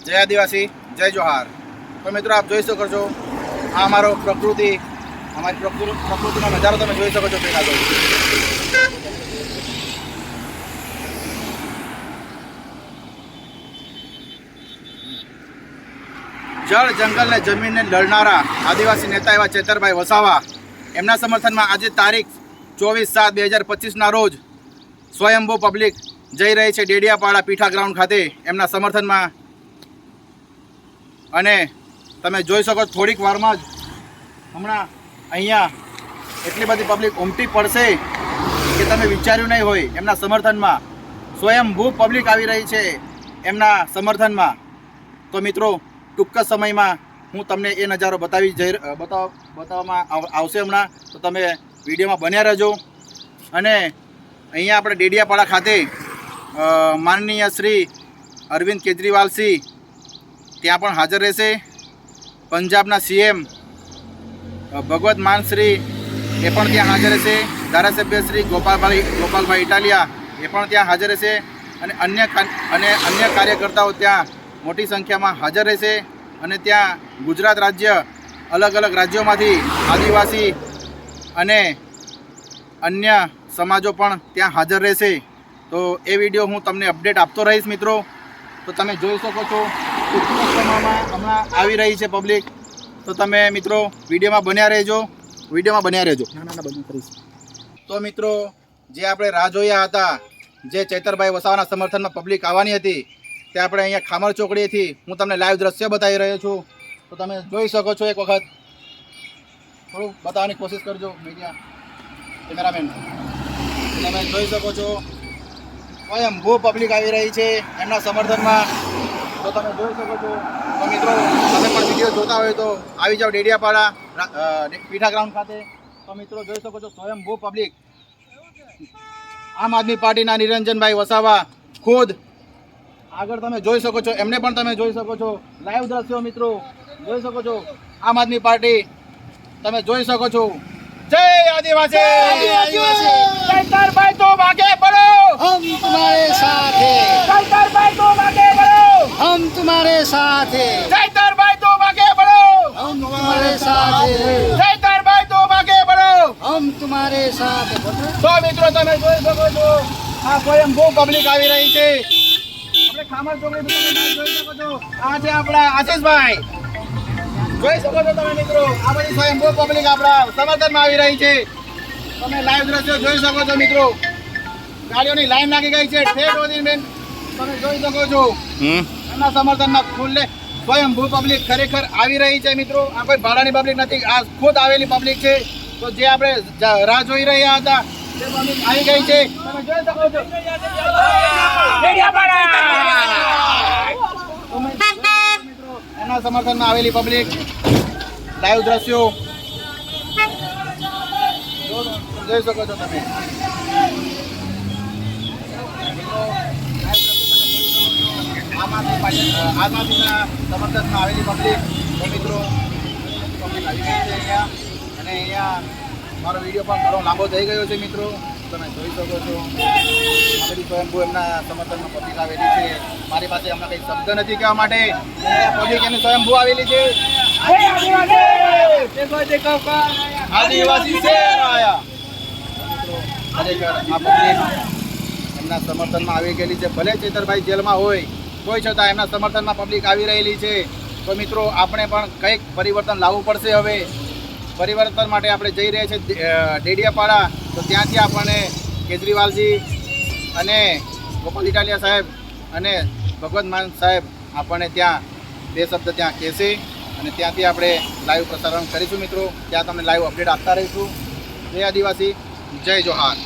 જય આદિવાસી, જય જોહાર। તો મિત્રો આપ જોઈ શકો છો, આ અમારો અમારી પ્રકૃતિનો નજારો તમે જોઈ શકો છો। પેલા જળ જંગલ ને જમીનને લડનારા આદિવાસી નેતા એવા ચેતરભાઈ વસાવા, એમના સમર્થનમાં આજે તારીખ 24/7/2025ના રોજ સ્વયંભૂ પબ્લિક જઈ રહી છે ડેડિયાપાડા પીઠા ગ્રાઉન્ડ ખાતે એમના સમર્થનમાં। અને તમે જોઈ શકો થોડીક વારમાં જ હમણાં અહીંયા એટલી બધી પબ્લિક ઉમટી પડશે કે તમે વિચાર્યું નહીં હોય। એમના સમર્થનમાં સ્વયંભૂ પબ્લિક આવી રહી છે એમના સમર્થનમાં। તો મિત્રો ટૂંક જ સમયમાં હું તમને એ નજારો બતાવવામાં આવશે હમણાં, તો તમે વિડીયોમાં બન્યા રહેજો। અને અહીંયા આપણે ડેડિયાપાડા ખાતે માનનીય શ્રી અરવિંદ કેજરીવાલસિંહ ત્યાં પણ હાજર રહેશે। પંજાબના સીએમ ભગવત માન શ્રી એ પણ ત્યાં હાજર રહેશે। ધારાસભ્ય શ્રી ગોપાલભાઈ ઇટાલિયા એ પણ ત્યાં હાજર રહેશે। અને અન્ય કાર્યકર્તાઓ ત્યાં મોટી સંખ્યામાં હાજર રહેશે। અને ત્યાં ગુજરાત રાજ્ય અલગ અલગ રાજ્યોમાંથી આદિવાસી અને અન્ય સમાજો પણ ત્યાં હાજર રહેશે। તો એ વિડીયો હું તમને અપડેટ આપતો રહીશ મિત્રો। તો તમે જોઈ શકો છો ટૂંક સમયમાં હમણાં આવી રહી છે પબ્લિક। તો તમે મિત્રો વિડીયોમાં બન્યા રહેજો। તો મિત્રો જે આપણે રાહ જોયા હતા, જે ચેતરભાઈ વસાવાના સમર્થનમાં પબ્લિક આવવાની હતી, તે આપણે અહીંયા ખામર ચોકડીએથી હું તમને લાઈવ દ્રશ્ય બતાવી રહ્યો છું। તો તમે જોઈ શકો છો, એક વખત થોડું બતાવવાની કોશિશ કરજો મીડિયા કેમેરામેન। તમે જોઈ શકો છો સ્વયંભૂ પબ્લિક આવી રહી છે એમના સમર્થનમાં। તો તમે જોઈ શકો છો। તો મિત્રો તમે પણ વિડીયો જોતા હોય તો આવી જાઓ ડેડિયાપાડા પીઠા ગ્રાઉન્ડ ખાતે। તો મિત્રો જોઈ શકો છો સ્વયંભૂ પબ્લિક, આમ આદમી પાર્ટીના નિરંજનભાઈ વસાવા ખુદ આગળ તમે જોઈ શકો છો, એમને પણ તમે જોઈ શકો છો લાઈવ દ્રશ્યો મિત્રો જોઈ શકો છો। આમ આદમી પાર્ટી તમે જોઈ શકો છો। જય આદિવાસી, ચેતરભાઈ તો આગે बढ़ो, हम तुम्हारे साथ हैं। ચેતરભાઈ તો આગે बढ़ो, हम तुम्हारे साथ हैं। ચેતરભાઈ તો આગે बढ़ो, हम तुम्हारे साथ हैं। ચેતરભાઈ તો આગે बढ़ो, हम तुम्हारे साथ हैं। તો મિત્રો તમે જોઈ શકો છો આ સ્વયંભૂ પબ્લિક આવી રહી છે। આપણે ખામર ચોકડી જોઈ શકો છો, આ છે આપણા આશીષભાઈ, જોઈ શકો છો તમે મિત્રો। આ બધી સ્વયંભૂ પબ્લિક આપણા સમર્થનમાં આવી રહી છે। તમે લાઈવ દ્રશ્યો જોઈ શકો છો મિત્રો। ગાડીઓની લાઈન લાગી ગઈ છે ઠેર સુધી બેન, તમે જોઈ શકો છો એમના સમર્થનમાં ખુલ્લે સ્વયંભૂ પબ્લિક ખરેખર આવી રહી છે મિત્રો। આ કોઈ ભાડાની પબ્લિક નથી, આ ખુદ આવેલી પબ્લિક છે। તો જે આપણે રાહ જોઈ રહ્યા હતા તે પબ્લિક આવી ગઈ છે, તમે જોઈ શકો છો। એના સમર્થનમાં આવેલી પબ્લિક લાઈવ દ્રશ્યો જોઈ શકો છો તમે। આમ આદમીના સમર્થનમાં આવેલી પબ્લિક મિત્રો પબ્લિક આવી ગઈ છે અહીંયા। અને અહીંયા મારો વિડીયો પણ ઘણો લાંબો થઈ ગયો છે મિત્રો, તમે જોઈ શકો છો। આ બધી સ્વયંભૂ એમના સમર્થનમાં પબ્લિક આવેલી છે। મારી પાસે હમણાં કંઈ શબ્દ નથી કહેવા માટે, પબ્લિક એની સ્વયંભૂ આવેલી છે। આદિવાસી શેર આયા મિત્રો, ખરેખર આ પબ્લિક એમના સમર્થનમાં આવી ગયેલી છે। ભલે ચેતરભાઈ જેલમાં હોય કોઈ છતાં એમના સમર્થનમાં પબ્લિક આવી રહેલી છે। તો મિત્રો આપણે પણ કંઈક પરિવર્તન લાવવું પડશે। હવે પરિવર્તન માટે આપણે જઈ રહ્યા છીએ ડેડિયાપાડા। તો ત્યાંથી આપણને કેજરીવાલજી અને ગોપાલ ઇટાલિયા સાહેબ અને ભગવત માન સાહેબ આપણને ત્યાં બે શબ્દ ત્યાં કહેશે અને ત્યાંથી આપણે લાઈવ પ્રસારણ કરીશું મિત્રો। ત્યાં તમને લાઈવ અપડેટ આપતા રહીશું। જય આદિવાસી, જય જોહાર।